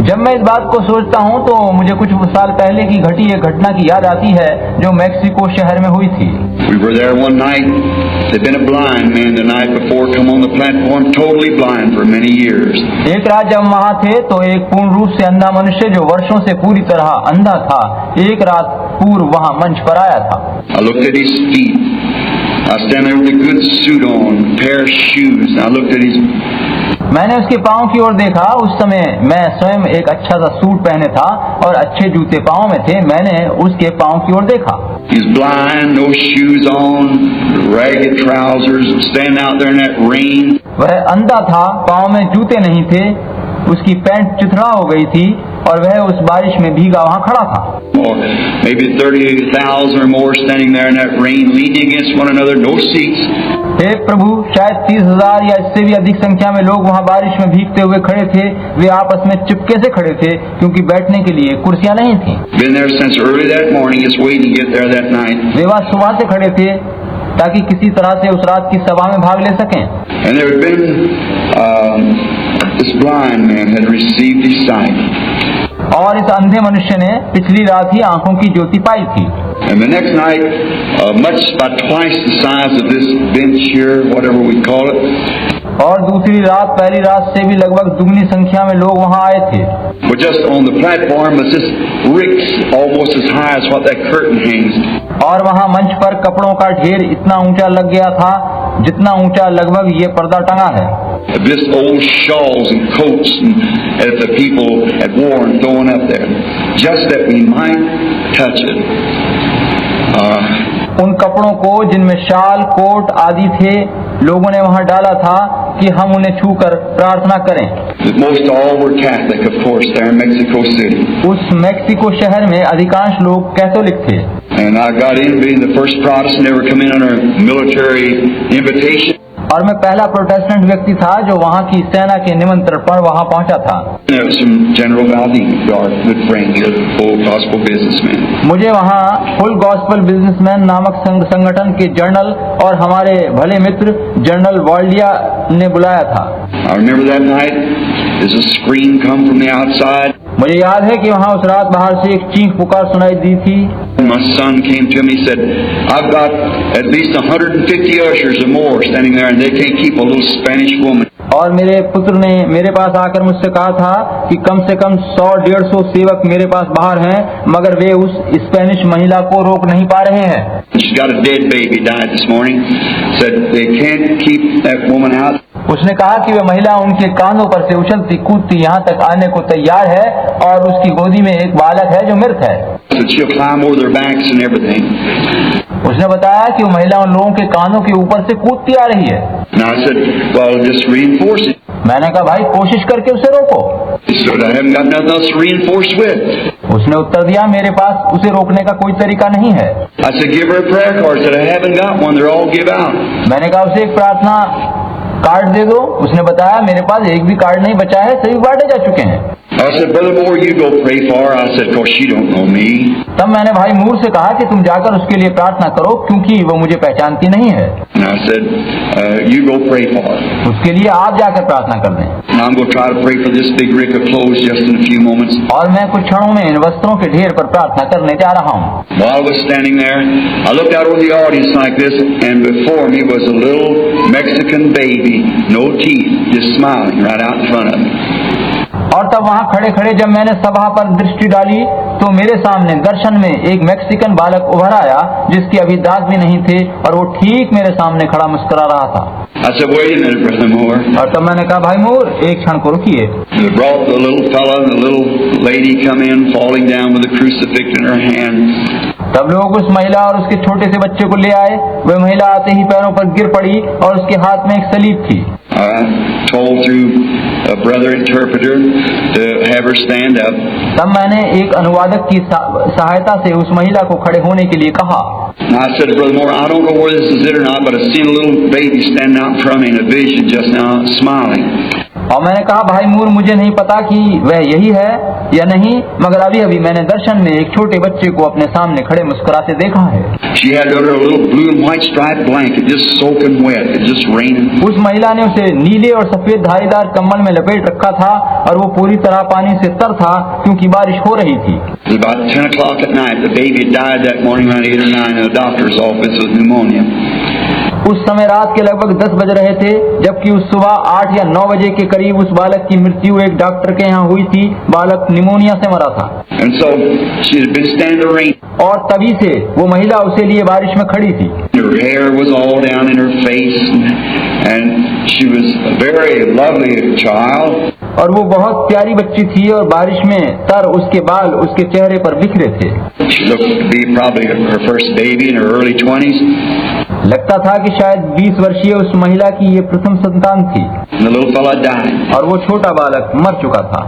जब मैं इस बात को सोचता हूँ तो मुझे कुछ साल पहले की घटी एक घटना की याद आती है जो मैक्सिको शहर में हुई थी। We were there one night. There'd been a blind man the night before come on the platform, totally blind for many years. एक रात जब वहाँ थे तो एक पूर्ण रूप से अंधा मनुष्य जो वर्षों से पूरी तरह अंधा था, एक रात पूर्व वहाँ मंच पर आया था। I looked at his feet. I was standing there with a good suit on, a pair of shoes. I looked at his. मैंने उसके पाँव की ओर देखा। उस समय मैं स्वयं एक अच्छा सा सूट पहने था और अच्छे जूते पाँव में थे। मैंने उसके पाँव की ओर देखा। He's blind, no shoes on, ragged trousers, standing out there in that rain. वह अंधा था, पाँव में जूते नहीं थे, उसकी पैंट चिथड़ा हो गई थी और वह उस बारिश में भीगा वहाँ खड़ा था। Or maybe 30,000 or more standing there in that rain, leaning against one another, no seats. हे प्रभु, शायद 30,000 या इससे भी अधिक संख्या में लोग वहाँ बारिश में भीगते हुए खड़े थे। वे आपस में चिपके से खड़े थे क्योंकि बैठने के लिए कुर्सियाँ नहीं थी। Been there since early that morning, just waiting to get there that night. वे वहाँ सुबह से खड़े थे ताकि किसी तरह से उस रात की सभा में भाग ले सकें। And there had been this blind man had received his sight. और इस अंधे मनुष्य ने पिछली रात ही आंखों की ज्योति पाई थी। And the next night, much about twice the size of this bench here, whatever we call it. और दूसरी रात पहली रात से भी लगभग दुगनी संख्या में लोग वहाँ आए थे। But just on the platform was this ricks almost as high as what that curtain hangs. और वहाँ मंच पर कपड़ों का ढेर इतना ऊंचा लग गया था जितना ऊंचा लगभग ये पर्दा टंगा है। This old shawls and coats that the people had worn thrown up there, just that we might touch it. उन कपड़ों को जिनमें शाल कोट आदि थे लोगों ने वहाँ डाला था कि हम उन्हें छूकर प्रार्थना करें। Most all were Catholic, of course, there in Mexico City. उस मैक्सिको शहर में अधिकांश लोग कैथोलिक थे। And I got in being the first Protestant ever come in under military invitation. और मैं पहला प्रोटेस्टेंट व्यक्ति था जो वहाँ की सेना के निमंत्रण पर वहाँ पहुँचा था। There was some General Valdez, our good friend here, full gospel businessman. मुझे वहाँ फुल गॉस्पल बिजनेसमैन नामक संगठन के जनरल और हमारे भले मित्र जनरल वाल्डिया ने बुलाया था। I remember that night, there's a scream come from the outside. मुझे याद है कि वहाँ उस रात बाहर से एक चीख पुकार सुनाई दी थी। My son came to me, he said, I've got at least 150 ushers or more standing there and they can't keep a little Spanish woman. और मेरे पुत्र ने मेरे पास आकर मुझसे कहा था कि कम से कम 100-150 सेवक मेरे पास बाहर हैं मगर वे उस स्पेनिश महिला को रोक नहीं पा रहे हैं। She's got a dead baby, died this morning. Said they can't keep that woman out. उसने कहा कि वह महिला उनके कांधों पर से उछलती कूदती यहाँ तक आने को तैयार है और उसकी गोदी में एक बालक है जो मृत है। So she'll climb over their backs and everything. उसने बताया कि वो महिला उन लोगों के कांधों के ऊपर से कूदती आ रही है। And I said, well, just reinforce it. मैंने कहा भाई कोशिश करके उसे रोको। He said, I haven't got nothing else to reinforce with. उसने उत्तर दिया मेरे पास उसे रोकने का कोई तरीका नहीं है। I said, give her a prayer card. I said, I haven't got one. They're all give out. मैंने कहा उसे एक प्रार्थना कार्ड दे दो। उसने बताया मेरे पास एक भी कार्ड नहीं बचा है, सभी बांटे जा चुके हैं। I said, Brother Moore, you go pray for her. I said, of course she don't know me. तब मैंने भाई मूर से कहा कि तुम जाकर उसके लिए प्रार्थना करो क्योंकि वो मुझे पहचानती नहीं है। And I said, you go pray for her. उसके लिए आप जाकर प्रार्थना कर दें। And I'm going to try to pray for this big rick of clothes just in a few moments. और मैं कुछ क्षणों में इन वस्त्रों के ढेर पर प्रार्थना करने जा रहा हूँ। While I was standing there, I looked out over the audience like this, and before me was a little Mexican baby, no teeth, just smiling right out in front of me. और तब वहाँ खड़े खड़े जब मैंने सभा पर दृष्टि डाली तो मेरे सामने दर्शन में एक मैक्सिकन बालक उभर आया जिसके अभी दांत भी नहीं थे और वो ठीक मेरे सामने खड़ा मुस्कुरा रहा था। I said, wait a minute, Brother Moore. और तब मैंने कहा भाई मूर एक क्षण को रुकिए। They brought the little fella and the little lady come in, falling down with a crucifix in her hand. तब लोग उस महिला और उसके छोटे से बच्चे को ले आए। वह महिला आते ही पैरों पर गिर पड़ी और उसके हाथ में एक सलीब थी। I told through a brother interpreter to have her stand up. तब मैंने एक अनुवादक की सहायता से उस महिला को खड़े होने के लिए कहा। I said to Brother Moore, I don't know whether this is it or not, but I seen a little baby standing out in front of me in a vision just now, smiling. और मैंने कहा, भाई मूर, मुझे नहीं पता कि वह यही है या नहीं, मगर अभी अभी मैंने दर्शन में एक छोटे बच्चे को अपने सामने खड़े मुस्कुराते देखा है। She had under her a little blue and white striped blanket, just soaking wet, it just raining. उस महिला ने उसे नीले और सफेद धारीदार कंबल में लपेट रखा था और वो पूरी तरह पानी से तर था क्योंकि बारिश हो रही थी। It was about 10 o'clock at night. The baby died that morning around 8 or 9 in a doctor's office with pneumonia. उस समय रात के लगभग 10 बज रहे थे, जबकि उस सुबह 8 या 9 बजे के करीब उस बालक की मृत्यु एक डॉक्टर के यहाँ हुई थी। बालक निमोनिया से मरा था। And so she had been standing in the rain. और तभी से वो महिला उसे लिए बारिश में खड़ी थी। Her hair was all down in her face, and she was a very lovely child. और वो बहुत प्यारी बच्ची थी और बारिश में तर उसके बाल उसके चेहरे पर बिखरे थे। She looked to be probably her first baby in her early 20s. लगता था कि शायद 20 वर्षीय उस महिला की ये प्रथम संतान थी। And the little fella died. और वो छोटा बालक मर चुका था।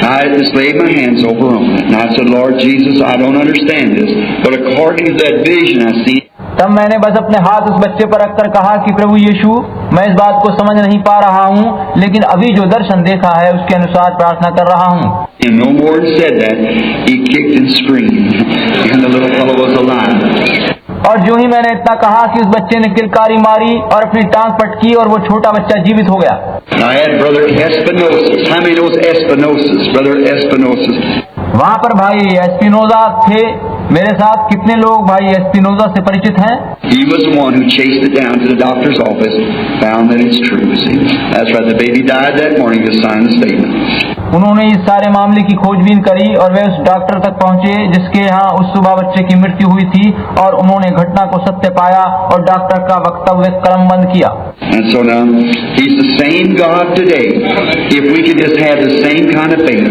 I just laid my hands over on it, and I said, Lord Jesus, I don't understand this, but according to that vision I see. तब मैंने बस अपने हाथ उस बच्चे पर रखकर कहा कि प्रभु यीशु, मैं इस बात को समझ नहीं पा रहा हूँ, लेकिन अभी जो दर्शन देखा है उसके अनुसार प्रार्थना कर रहा हूँ। And no more said that, he kicked and screamed, and the little fellow was alive. और जो ही मैंने इतना कहा कि उस बच्चे ने किलकारी मारी और अपनी टांग पटकी और वो छोटा बच्चा जीवित हो गया। I had Brother Espinosa. How many knows Espinosa? Brother Espinosa. वहाँ पर भाई एस्पिनोजा थे मेरे साथ। कितने लोग भाई एस्पिनोजा से परिचित हैं? He was the one who chased it down to the doctor's office, found that it's true. See, that's right. The baby died that morning. He signed the statement. उन्होंने इस सारे मामले की खोजबीन करी और वे उस डॉक्टर तक पहुंचे जिसके यहाँ उस सुबह बच्चे की मृत्यु हुई थी, और उन्होंने घटना को सत्य पाया और डॉक्टर का वक्तव्य कलमबंद किया। And so now, He's the same God today. If we can just have the same kind of faith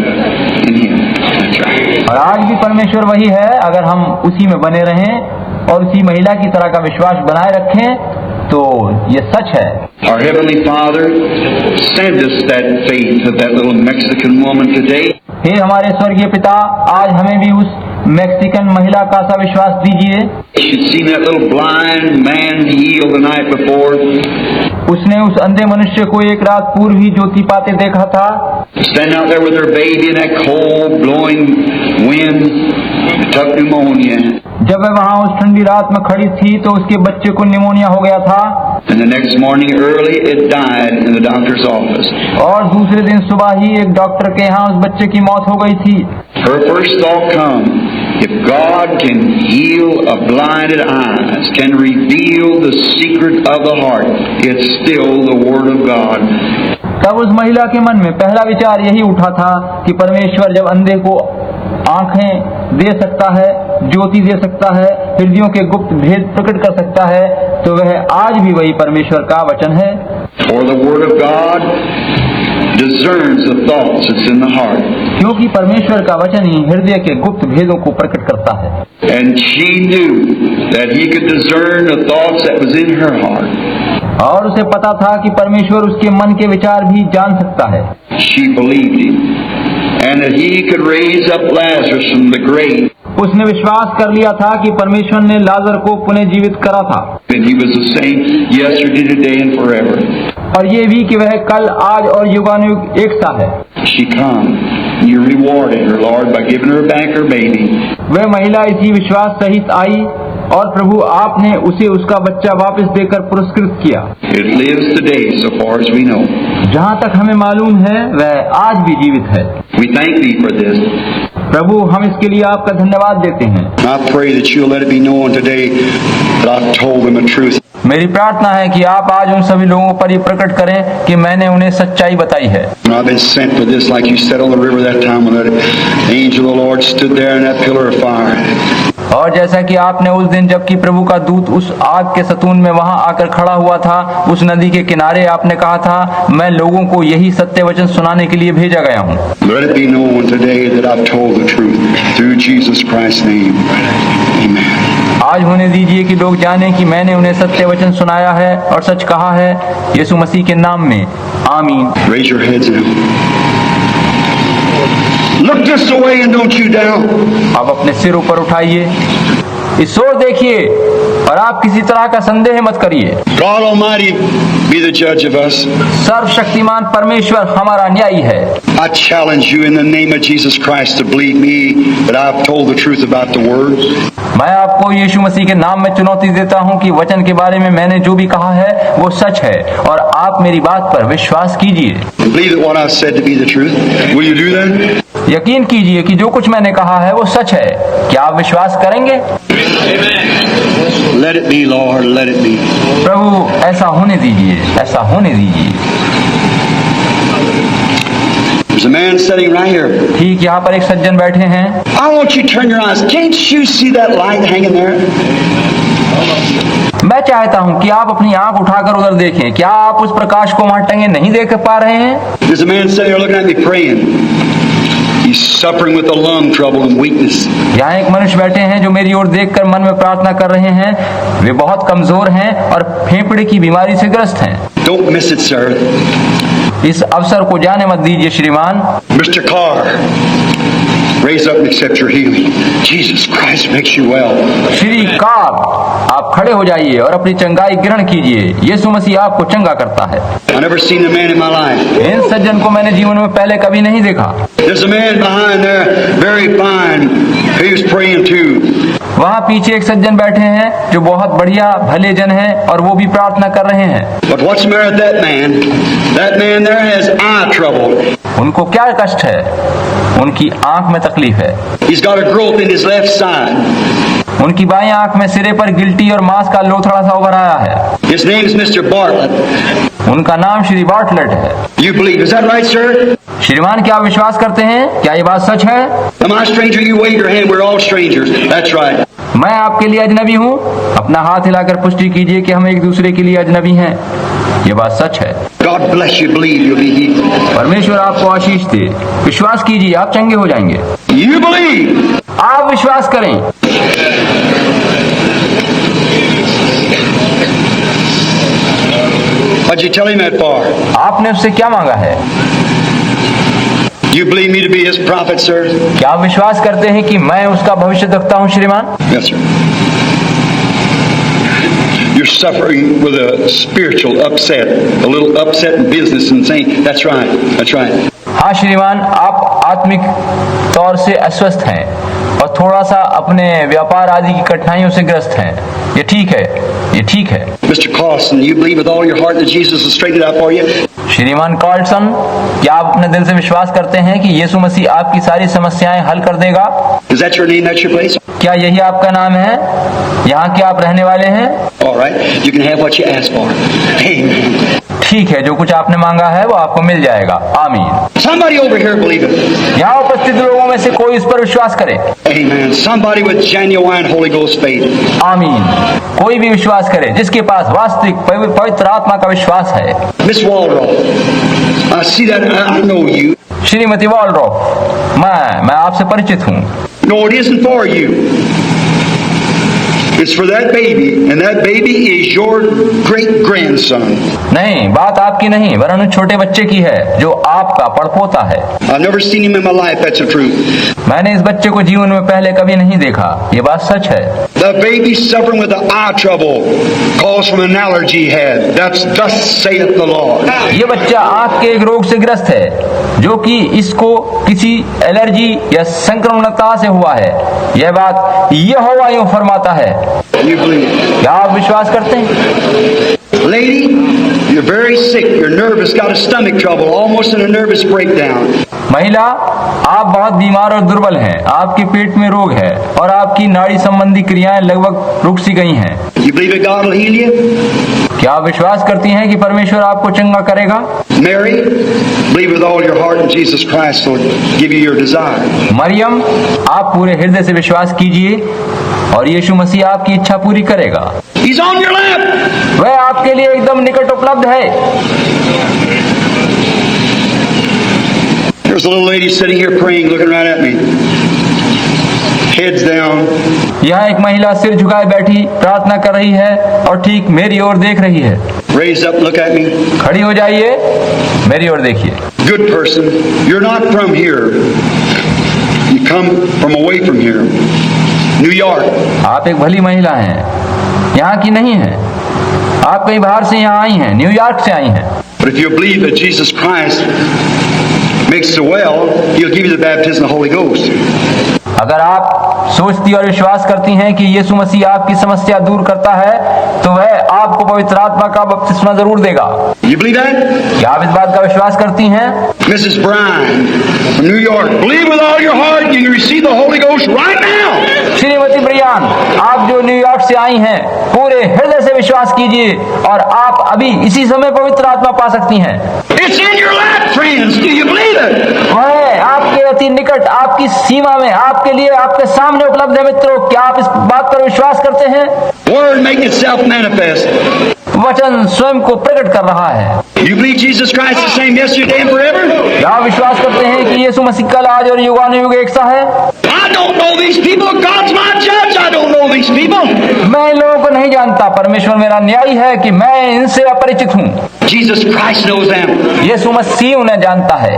in Him. That's right. और आज भी परमेश्वर वही है, अगर हम उसी में बने रहें और उसी महिला की तरह का विश्वास बनाए रखें तो ये सच है। Our Heavenly Father, send us that faith of that little Mexican woman today. हे हमारे स्वर्गीय पिता, आज हमें भी उस मैक्सिकन महिला का सा विश्वास दीजिए। She'd seen that little blind man healed the night before. उसने उस अंधे मनुष्य को एक रात पूर्व ही ज्योति पाते देखा था। Standing out there with her baby in that cold blowing wind, took pneumonia. जब वह वहाँ उस ठंडी रात में खड़ी थी तो उसके बच्चे को निमोनिया हो गया था। And the next morning early it died in the doctor's office. और दूसरे दिन सुबह ही एक डॉक्टर के यहाँ उस बच्चे की मौत हो गई थी। Her first thought come, if God can heal a blinded eyes, can reveal the secret of the heart, it's still the Word of God. तब उस महिला के मन में पहला विचार यही उठा था कि परमेश्वर जब अंधे को आंखें दे सकता है, ज्योति दे सकता है, हृदयों के गुप्त भेद प्रकट कर सकता है, तो वह आज भी वही परमेश्वर का वचन है। For the Word of God discerns the thoughts that's in the heart. क्योंकि परमेश्वर का वचन ही हृदय के गुप्त भेदों को प्रकट करता है। And she knew that He could discern the thoughts that was in her heart. और उसे पता था कि परमेश्वर उसके मन के विचार भी जान सकता है। She believed Him, and that He could raise up Lazarus from the grave. उसने विश्वास कर लिया था कि परमेश्वर ने लाजर को पुनः जीवित करा था। And He was the same yesterday, today, and forever. और ये भी कि वह कल, आज और युगानुयुग एक सा है। She come. You rewarded her, Lord, by giving her back her baby. वह महिला इसी विश्वास सहित आई और प्रभु आपने उसे उसका बच्चा वापस देकर पुरस्कृत किया। It lives today, so far as we know. जहाँ तक हमें मालूम है वह आज भी जीवित है। We thank Thee for this. प्रभु, हम इसके लिए आपका धन्यवाद देते हैं। I pray that You'll let it be known today that I've told them the truth. मेरी प्रार्थना है कि आप आज उन सभी लोगों पर ये प्रकट करें कि मैंने उन्हें सच्चाई बताई है। And I've been sent for this, like You said on the river that time when that angel of the Lord stood there in that pillar of fire. और जैसा कि आपने उस दिन जबकि प्रभु का दूत उस आग के सतून में वहां आकर खड़ा हुआ था, उस नदी के किनारे, आपने कहा था, मैं लोगों को यही सत्य वचन सुनाने के लिए भेजा गया हूँ। Let it be known today that I've told the truth through Jesus Christ's name. Amen. आज होने दीजिए कि लोग जाने कि मैंने उन्हें सत्य वचन सुनाया है और सच कहा है, यीशु मसीह के नाम में, आमीन। Raise your heads now. Look this way and don't you down. अब अपने सिर ऊपर उठाइए, इस ओर देखिए और आप किसी तरह का संदेह मत करिए। God Almighty be the judge of us. सर्वशक्तिमान परमेश्वर हमारा न्यायी है। I challenge you in the name of Jesus Christ to believe me that I've told the truth about the Word. मैं आपको यीशु मसीह के नाम में चुनौती देता हूं कि वचन के बारे में मैंने जो भी कहा है वो सच है और आप मेरी बात पर विश्वास कीजिए। Believe that what I've said to be the truth. Will you do that? यकीन कीजिए कि जो कुछ मैंने कहा है वो सच है। क्या आप विश्वास करेंगे? Let it be, Lord, let it be. प्रभु ऐसा होने दीजिए, ऐसा होने दीजिए। There's a man sitting right here. ठीक यहाँ पर एक सज्जन बैठे हैं। I want you to turn your eyes. Can't you see that light hanging there? मैं चाहता हूँ कि आप अपनी आंख उठाकर उधर देखें। क्या आप उस प्रकाश को वहां टंगे नहीं देख पा रहे हैं? There's a man sitting here looking at me praying. He's suffering with a lung trouble and weakness. यहाँ एक मनुष्य बैठे हैं जो मेरी ओर देखकर मन में प्रार्थना कर रहे हैं। वे बहुत कमजोर हैं और फेफड़े की बीमारी से ग्रस्त हैं। Don't miss it, sir. इस अवसर को जाने मत दीजिए श्रीमान। Mr. Carr, raise up and accept your healing. Jesus Christ makes you well. Shri car, आप खड़े हो जाइए और अपनी चंगाई ग्रहण कीजिए। यीशु मसीह आपको चंगा करता है। I've never seen a man in my life. इन सज्जन को मैंने जीवन में पहले कभी नहीं देखा। There's a man behind there, very fine. He was praying too. वहाँ पीछे एक सज्जन बैठे हैं जो बहुत बढ़िया भले जन हैं और वो भी प्रार्थना कर रहे हैं। But what's the matter with that man? That man there has eye trouble. उनको क्या कष्ट है? उनकी आंख में तकलीफ है। He's got a growth in his left side. उनकी बाईं आंख में सिरे पर गिल्टी और मांस का लोथड़ा सा उभर आया है। His name is Mr. Bartlett. उनका नाम श्री बार्टलेट है। You believe? Is that right, sir? श्रीमान, क्या आप विश्वास करते हैं? क्या ये बात सच है? Am I a stranger? You wave your hand. We're all strangers. That's right. मैं आपके लिए अजनबी हूँ। अपना हाथ हिलाकर पुष्टि कीजिए कि हम एक दूसरे के लिए अजनबी हैं। ये बात सच है। God bless you. Believe you'll be healed. परमेश्वर आपको आशीष दे। विश्वास कीजिए, आप चंगे हो जाएंगे। You believe. आप विश्वास करें। What'd you tell him that for? आपने उससे क्या मांगा है? You believe me to be his prophet, sir? क्या आप विश्वास करते हैं कि मैं उसका भविष्य देखता हूँ श्रीमान? Yes, sir. You're suffering with a spiritual upset, a little upset in business and saying, that's right, that's right. हाँ श्रीमान, आप आत्मिक तौर से अस्वस्थ हैं और थोड़ा सा अपने व्यापार आदि की कठिनाइयों से ग्रस्त हैं। ये ठीक है, ये ठीक है। Mr. Carlson, you believe with all your heart that Jesus will straighten it out for you? श्रीमान कार्लसन, क्या आप अपने दिल से विश्वास करते हैं कि यीशु मसीह आपकी सारी समस्याएं हल कर देगा? Is that your name? That's your place? क्या यही आपका नाम है? यहाँ के आप रहने वाले हैं? All right. You can have what you ask for. Amen. ठीक है, जो कुछ आपने मांगा है वो आपको मिल जाएगा। आमीन। Somebody over here believe it. यहाँ उपस्थित लोगों में से कोई इस पर विश्वास करे। Amen. Somebody with genuine Holy Ghost faith. आमीन। कोई भी विश्वास करे जिसके पास वास्तविक पवित्र आत्मा का विश्वास है। Miss Waldrop, I see that. I know you. Shrimati Waldorf, मैं आपसे परिचित हूँ। No, it isn't for you. It's for that baby, and that baby is your great-grandson. नहीं, बात आपकी नहीं वरन उस छोटे बच्चे की है जो आपका पड़पोता है। I've never seen him in my life. That's the truth. मैंने इस बच्चे को जीवन में पहले कभी नहीं देखा। ये बात सच है। The baby's suffering with the eye trouble caused from an allergy he had. That's thus saith the Lord. ये बच्चा आंख के एक रोग से ग्रस्त है जो कि इसको किसी एलर्जी या संक्रमणता से हुआ है। यह बात यहोवा यूं फरमाता है। You believe? क्या आप विश्वास करते हैं? Lady, you're very sick. You're nervous. Got a stomach trouble, almost in a nervous breakdown. महिला, आप बहुत बीमार और दुर्बल हैं। आपके पेट में रोग है और आपकी नाड़ी संबंधी क्रियाएं लगभग रुक सी गई हैं। You believe that God will heal you? क्या आप विश्वास करती हैं कि परमेश्वर आपको चंगा करेगा? Mary, believe with all your heart in Jesus Christ will give you your desire. Maryam, आप पूरे हृदय से विश्वास कीजिए और यीशु मसीह आपकी इच्छा पूरी करेगा। He's on your lap. वह आपके लिए एकदम निकट उपलब्ध है। There's a little lady sitting here praying, looking right at me. Heads down. यहाँ एक महिला सिर झुकाए बैठी प्रार्थना कर रही है और ठीक मेरी ओर देख रही है। Raise up, look at me. खड़ी हो जाइए, मेरी ओर देखिए। Good person. You're not from here. You come from away from here. New York. आप एक भली महिला हैं। यहाँ की नहीं है। आप कहीं बाहर से यहाँ आई हैं, न्यूयॉर्क से आई हैं। But if you believe that Jesus Christ makes the well, He'll give you the baptism of the Holy Ghost. अगर आप सोचती और विश्वास करती हैं कि यीशु मसीह आपकी समस्या दूर करता है, तो वह आपको पवित्र आत्मा का बपतिस्मा जरूर देगा। You believe that? क्या आप इस बात का विश्वास करती हैं? Mrs. Bryan from New York, believe with all your heart you can receive the Holy Ghost right now. Shrimati Brian, आप जो न्यूयॉर्क से आई हैं, पूरे हृदय से विश्वास कीजिए और आप अभी इसी समय पवित्र आत्मा पा सकती हैं। It's in your lap, friends. Do you believe it? वह आपके अति निकट, आपकी सीमा में, आपके लिए, आपके सामने उपलब्ध है। मित्रों, क्या आप इस बात पर विश्वास करते हैं? Word making itself manifest. वचन स्वयं को प्रकट कर रहा है। You believe Jesus Christ is the same yesterday and forever? क्या आप विश्वास करते हैं कि यीशु मसीह कल, आज और युगानुयुग एक सा है? I don't know these people. God's my judge. I don't know these people. मैं इन लोगों को नहीं जानता, परमेश्वर मेरा न्यायी है कि मैं इनसे अपरिचित हूँ। Jesus Christ knows them. यीशु मसीह उन्हें जानता है।